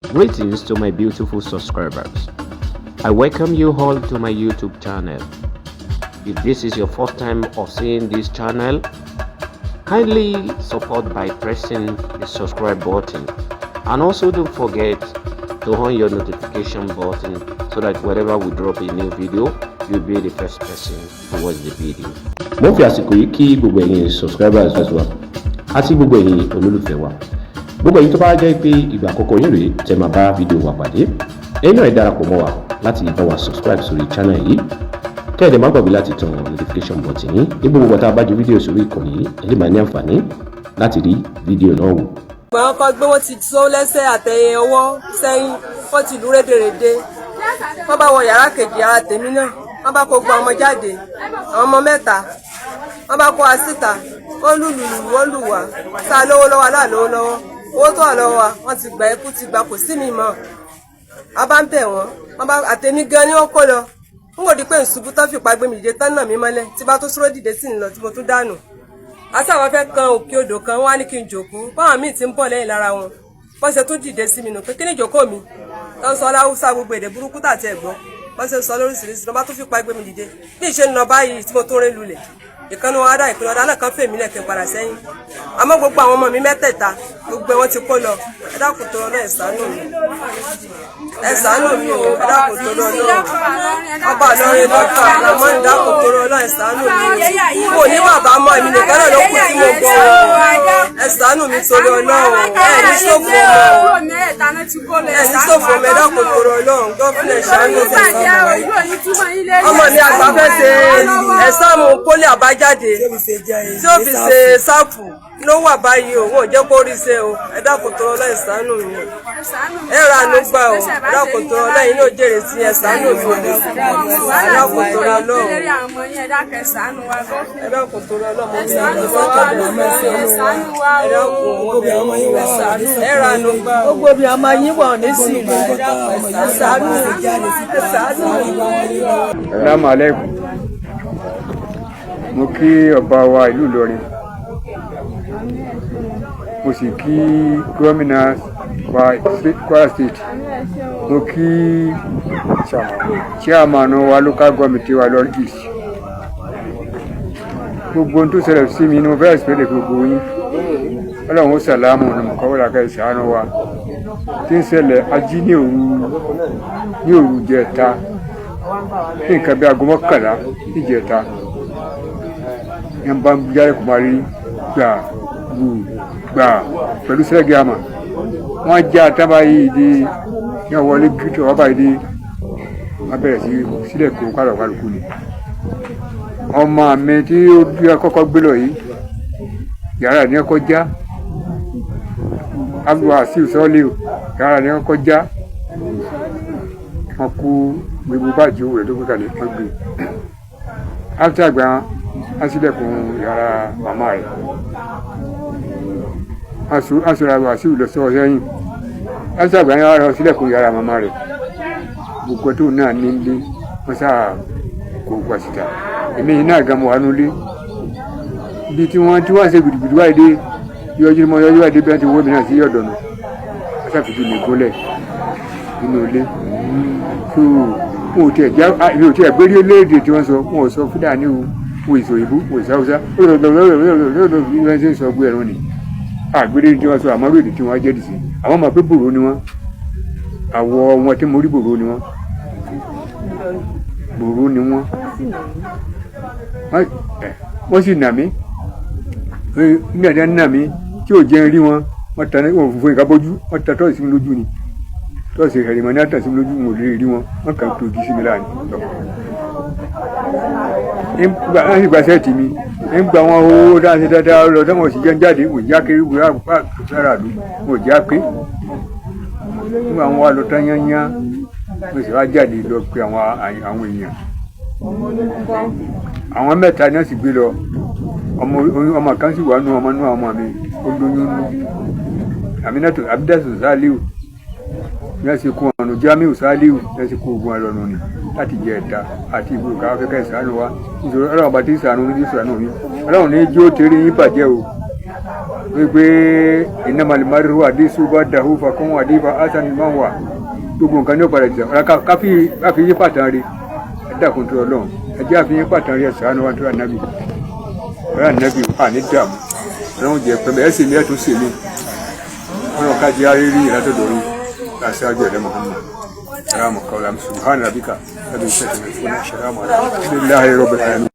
Greetings to my beautiful subscribers. I welcome you all to my YouTube channel. If this is your first time of seeing this channel, kindly support by pressing the subscribe button, and also don't forget to on your notification button so that whenever we drop a new video, you'll be the first person to watch the video. Mo fi àsìkò yìí kí gbogbo ẹ̀yin subscribers wa àti gbogbo ẹ̀yin olólùfẹ́ wa. Gbogbo ẹ̀yin tó bá jẹ́ pé ìgbà àkọ́kọ́ yín rèé tẹ́ máa bá fídíò wa pàdé, ẹ̀yin náà ẹ darapọ̀ mọ́ wa láti bá wa subscribe sórí channel yìí. Kẹ́ẹ̀dẹ̀ má gbàgbé láti tan notification button yín ní gbogbo tá a bá ju fídíò sórí ìkànnì yìí, ẹ lè máa ní àǹfààní láti rí fídíò náà wò. Àwọn kan gbé wọn ti sọ lẹ́sẹ̀ àtẹ̀yẹ ọwọ́ sẹ́yìn wọ́n ti lù rédèrèdè. Wọ́n bá wọ yàrá kejì ara tèmi náà. Wọ́n bá kó gba ọmọ jáde, àwọn ọmọ mẹ́ta. Wọ́n bá kó wa síta, wọ́n lùlù wọ́n lù wá. Sá lówó lọ́wọ́ aláàlówó lọ́wọ́. Owó tó wà lọ́wọ́ wa, wọ́n ti gbà ẹkú ti gbà kò sí mi mọ́. A bá ń bẹ̀ wọ́n bá àtẹ̀mí gan ni wọ́n kó lọ. N kò di pé ìṣubú tán fipá gbé mi dìde tán náà mi mọ́lẹ̀ tí bá tó sọ́rọ́ dìde sí ìlọ tí mo tún dànù. Àti àwọn fẹ́ kan òkè odò kan wọ́n á ní kí n jòkó. Báwọn míì ti ń bọ̀ lẹ́yìn lára wọn. Wọ́n ṣe tún dìde sí mi nù pé kí ni ìjókòó mi? Tọ́ sọ láwùsá gbogbo èdè burúkú tàti ẹ̀gbọ́n. Wọ́n ṣe sọ lóríṣiríṣi ló bá tún fipá gbé mi dìde. Bí ìṣe ń lọ báyìí tí mo tún rẹ́ lulẹ̀. Ìkànnì wọn adá ìpínlẹ̀ ọ̀dà náà kan fèmí lẹ́kẹ̀ẹ́ padà sẹ́yìn. Àmọ́ gbogbo àwọn ọmọ mi mẹ́tẹ̀ẹ̀ta gbogbo wọn ti kó lọ. Ẹ dákun tó lọ ẹ ṣàánú mi. Ẹ ṣàánú mi o, ẹ dákun tó lọ náà. Ọba Ìlọrin lọ́fà àmọ́ ẹ dákun tó lọ náà ẹ ṣàánú mi. Mo ní bàbá mọ́ èmi nìkan náà ló kù tí mo gbọ́ wọn. Ẹ ṣàánú mi tó lọ náà o. Ẹ ní ṣòfò mọ́. Ẹ ní ṣòfò mọ́ ẹ dákun tó lọ náà. Gọ́fìnà ṣàánú mi. Ọmọ mi àgbà fẹ́ ṣe ẹ̀sáàmù pólì àbájáde tí ó fi ṣe sáàpù ló wà báyìí o, wọn ò jẹ́ kó rí ṣe o, ẹ dákun tó ọlọ́ ìṣàánú mi, ẹ ra àánú gbà o, ẹ dákun tó ọlọ́ yìí náà jèrè sí ẹ ṣàánú mi, ẹ dákun tó ọlọ́ ẹ dákun tó ọlọ́ mo ní ẹ ra àánú gbà o. Gbogbo bí a máa yín wọ̀ ní sí ìlú ẹ ṣàánú ẹ ṣàánú. Assalamu alaikum. Mo kí ọba wa ìlú Ìlọrin, mo sì kí gómìnà wa Kwara State, mo kí chairman wa local government wa Ìlọrin East. Gbogbo ohun tó ṣẹlẹ̀ sí mi ni mo fẹ́ ìsìnkú gbogbo yín. Ọlọ́run ó sàlámù ní mọ̀kọ́wọ́lá ká ìṣàánú wa tí ń ṣẹlẹ̀ ají ní òru jẹta ní nǹkan bí aago mọ́kànlá ìjẹta. Yẹn bá ń jáde kò máa rí gbà pẹ̀lú sẹ́gì àmà. Wọ́n já àtàbà yìí di yẹn wọlé gíríkì ọba yìí di wọ́n bẹ̀rẹ̀ sí sílẹ̀ kó kálukú ni. Ọmọ mi tí ó bí akọ́kọ́ gbé lọ yìí yàrá ní ọkọ̀ já Abdulwasiu Sọ́ọ́lì yàrá ní ọkọ̀ já. Wọ́n kú gbogbo báàjì owó rẹ̀ tó gbé kalẹ̀ wọ́n gbé. After àgbà asílẹ̀kùn yàrá màmá rẹ̀ asọ̀rọ̀ Wasiu lọ sọ sẹ́yìn. After àgbà yàrá asílẹ̀kùn yàrá màmá rẹ̀ gbogbo tó náà nílé wọ́n sáà kó wá síta. Èmi yìí náà gan mọ̀ wá nulẹ̀ ibi tí wọ́n ṣe gbìdìgbìdì wáyé dé yọjú wáyé dé bí wọ́n ti wọ́ mi náà sí ọ̀dọ̀ nù. Wọ́n ṣàfihàn mi gúnlẹ̀ nínú ilé. Mo ò tiẹ̀ gbé léèdè tí wọ́n sọ, wọn ò sọ Fúlàní o, mo ìsò ìbú, mo ìsò Haúsá, wọ́n ṣe ń sọ gbé ẹ̀rọ ni. Àgbélé tí wọ́n sọ àmọ́ èdè tí wọ́n jẹ́ dì sí. Àwọn ọmọ pé bòrò ni wọ́n. Àwọ̀ wọn tí mo rí bòrò ni wọ́n. Bòrò ni wọ́n. Wọ́n sì nà mí. Nígbà tí wọ́n nà mí tí ò jẹ́ rí wọn, wọ́n ta fún ìka bójú, wọ́n ta tọ́ọ̀sì mi lójú ni. Tọ́ọ̀sì ẹ̀rìmọ̀ ní àtàsí mi lójú wọn ò lè rí wọn, wọ́n kàn tó igi sí mi láàánú. Wọ́n sì gba sẹ́ẹ̀tì mi, ń gba wọn owó dáadáa lọ sọ́wọ́n sì jẹ́ jáde, wò já kéré wò á sára àdó, wò já pé. Nígbà wọn wá lọ tán yányá, mo sì wá jáde lọ pé àwọn èèyàn. Àwọn mẹ́ta náà sì gbé lọ, ọmọ kan sì wà nú ọmọ mi, ó lóyún nú. Aminatu Abdul Saliu ní ẹsẹ̀ kún ọ̀nà Jamiu Saliu ní ẹsẹ̀ kún ogun ẹlọ́nu ni láti jẹ ẹ̀ta àti ìbúrò káwọ́ fẹ́kẹ́ ìsànú wa nítorí ọlọ́run bá ti sànú ní ìsànú mi ọlọ́run ní jó tèrè yín bàjẹ́ o wípé iná malimari wà dé ṣùgbọ́n dàhú fakún wà dé fa ásán ni máa wà gbogbo nǹkan ní ọ̀padà jẹ́ káfí yí pàtàkì rí ẹ̀dàkùn tó ọlọ́run ẹjẹ́ àfihàn pàtàkì ẹ̀ sàánú wa tó rà nábì àní dààmú ọlọ́run jẹ́ pẹ̀lú ẹ̀sìn mi ẹ̀tún sí mi ọlọ́run ká jẹ́ àrírí ìlàtọ̀dọ̀ rí láṣáájú ẹ̀dẹ́ Muhammad salamu qawlan subhana rabbika rabbil izzati amma yasifun salamun alhamdulillahi rabbil alamin.